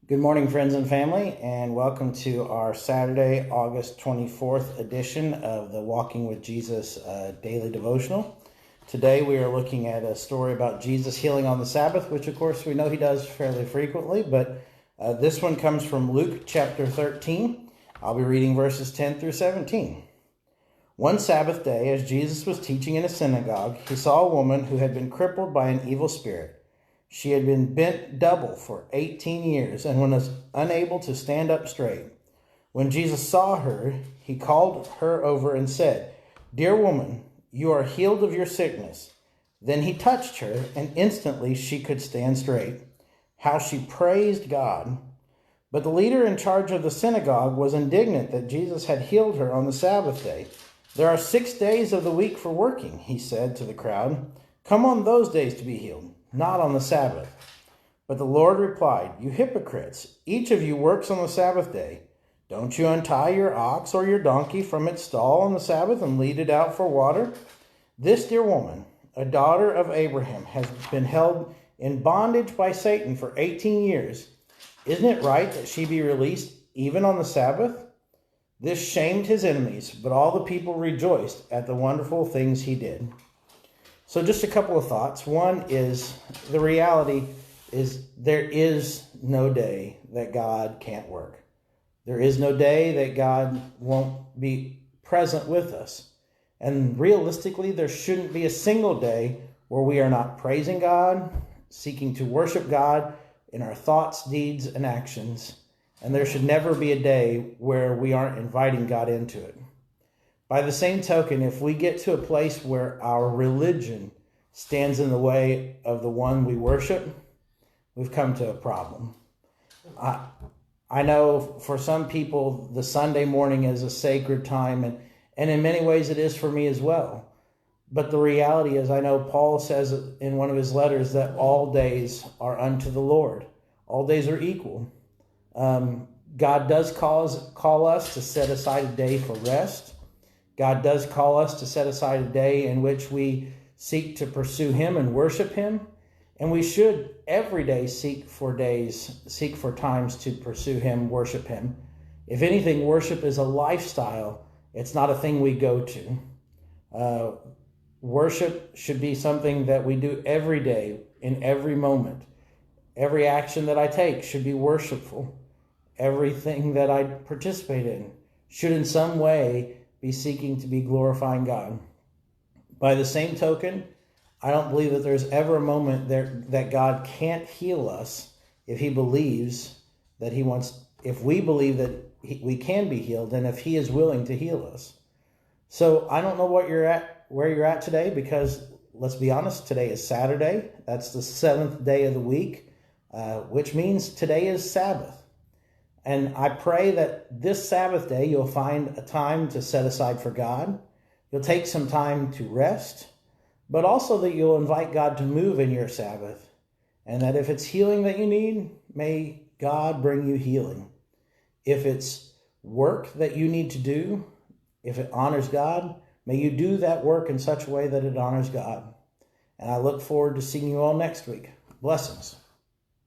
Good morning, friends and family, and welcome to our Saturday, August 24th edition of the Walking with Jesus daily devotional. Today we are looking at a story about Jesus healing on the Sabbath, which of course we know he does fairly frequently, but this one comes from Luke chapter 13. I'll be reading verses 10 through 17. One Sabbath day, as Jesus was teaching in a synagogue, he saw a woman who had been crippled by an evil spirit. She had been bent double for 18 years and was unable to stand up straight. When Jesus saw her, he called her over and said, "Dear woman, you are healed of your sickness." Then he touched her, and instantly she could stand straight. How she praised God. But the leader in charge of the synagogue was indignant that Jesus had healed her on the Sabbath day. "There are 6 days of the week for working," he said to the crowd. "Come on those days to be healed, not on the Sabbath." But the Lord replied, "You hypocrites, each of you works on the Sabbath day. Don't you untie your ox or your donkey from its stall on the Sabbath and lead it out for water? This dear woman, a daughter of Abraham, has been held in bondage by Satan for 18 years. Isn't it right that she be released even on the Sabbath?" This shamed his enemies, but all the people rejoiced at the wonderful things he did. So just a couple of thoughts. One is the reality is there is no day that God can't work. There is no day that God won't be present with us. And realistically, there shouldn't be a single day where we are not praising God, seeking to worship God in our thoughts, deeds, and actions. And there should never be a day where we aren't inviting God into it. By the same token, if we get to a place where our religion stands in the way of the one we worship, we've come to a problem. I know for some people, the Sunday morning is a sacred time, and in many ways it is for me as well. But the reality is, I know Paul says in one of his letters that all days are unto the Lord. All days are equal. God does call us to set aside a day for rest. God does call us to set aside a day in which we seek to pursue him and worship him. And we should every day seek for times to pursue him, worship him. If anything, worship is a lifestyle. It's not a thing we go to. Worship should be something that we do every day, in every moment. Every action that I take should be worshipful. Everything that I participate in should in some way be seeking to be glorifying God. By the same token, I don't believe that there's ever a moment that God can't heal us if he believes that he wants, if we believe that we can be healed, and if he is willing to heal us. So I don't know where you're at today, because let's be honest, today is Saturday. That's the 7th day of the week, which means today is Sabbath. And I pray that this Sabbath day you'll find a time to set aside for God. You'll take some time to rest, but also that you'll invite God to move in your Sabbath. And that if it's healing that you need, may God bring you healing. If it's work that you need to do, if it honors God, may you do that work in such a way that it honors God. And I look forward to seeing you all next week. Blessings.